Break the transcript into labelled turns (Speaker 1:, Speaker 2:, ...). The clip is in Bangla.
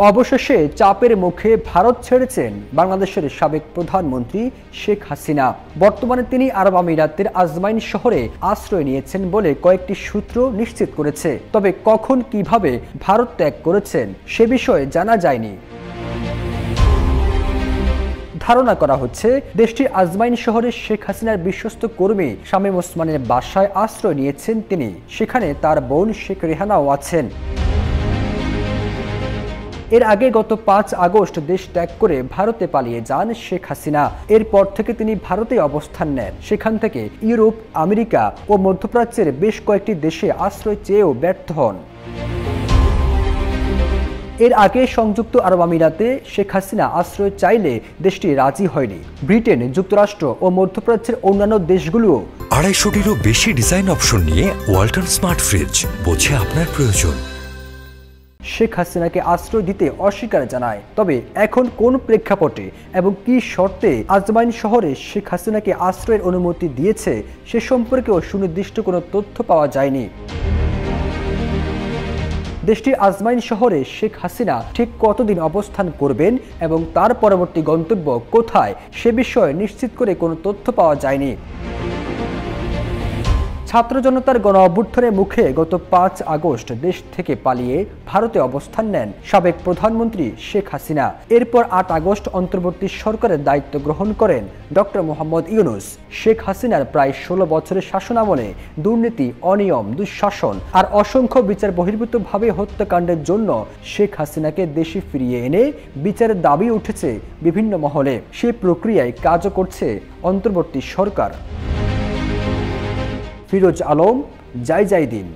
Speaker 1: অবশেষে চাপের মুখে ভারত ছেড়েছেন বাংলাদেশের সাবেক প্রধানমন্ত্রী শেখ হাসিনা। বর্তমানে তিনি আরব আমিরাতের আজমাইন শহরে আশ্রয় নিয়েছেন বলে কয়েকটি সূত্র নিশ্চিত করেছে। তবে কখন কিভাবে ভারত ত্যাগ করেছেন সে বিষয়ে জানা যায়নি। ধারণা করা হচ্ছে দেশটির আজমাইন শহরে শেখ হাসিনার বিশ্বস্ত কর্মী শামীম ওসমানের বাসায় আশ্রয় নিয়েছেন তিনি। সেখানে তার বোন শেখ রেহানাও আছেন। এর আগে গত 5 আগস্ট দেশ ত্যাগ করে ভারতে পালিয়ে যান শেখ হাসিনা। এরপর থেকে তিনি ভারতে অবস্থান নেন। সেখান থেকে ইউরোপ, আমেরিকা ও মধ্যপ্রাচ্যের বেশ কয়েকটি দেশে আশ্রয় চেয়েও ব্যর্থ হন। এর আগে সংযুক্ত আরব আমিরাতে শেখ হাসিনা আশ্রয় চাইলে দেশটি রাজি হয়নি। ব্রিটেন, যুক্তরাষ্ট্র ও মধ্যপ্রাচ্যের অন্যান্য দেশগুলোও
Speaker 2: 250-টিরও বেশি ডিজাইন অপশন নিয়ে ওয়ালটন স্মার্ট ফ্রিজ, বোঝে আপনার প্রয়োজন।
Speaker 1: শেখ হাসিনাকে আশ্রয় দিতে অস্বীকার জানায়। তবে এখন কোন প্রেক্ষাপটে এবং কি শর্তে আজমাইন শহরে শেখ হাসিনাকে আশ্রয়ের অনুমতি দিয়েছে সে সম্পর্কেও সুনির্দিষ্ট কোনো তথ্য পাওয়া যায়নি। দেশটির আজমাইন শহরে শেখ হাসিনা ঠিক কতদিন অবস্থান করবেন এবং তার পরবর্তী গন্তব্য কোথায় সে বিষয়ে নিশ্চিত করে কোনো তথ্য পাওয়া যায়নি। ছাত্র জনতার গণ অভ্যুত্থানের মুখে গত 5 আগস্ট দেশ থেকে পালিয়ে ভারতে অবস্থান নেন সাবেক প্রধানমন্ত্রী শেখ হাসিনা। এরপর 8 আগস্ট অন্তর্বর্তী সরকারের দায়িত্ব গ্রহণ করেন ডক্টর মোহাম্মদ ইউনূস। শেখ হাসিনার প্রায় 16 বছরের শাসনামলে দুর্নীতি, অনিয়ম, দুঃশাসন আর অসংখ্য বিচার বহির্ভূতভাবে হত্যাকাণ্ডের জন্য শেখ হাসিনাকে দেশে ফিরিয়ে এনে বিচারের দাবি উঠেছে বিভিন্ন মহলে। সেই প্রক্রিয়ায় কাজও করছে অন্তর্বর্তী সরকার। ফিরোজ আলম, জয় দিন।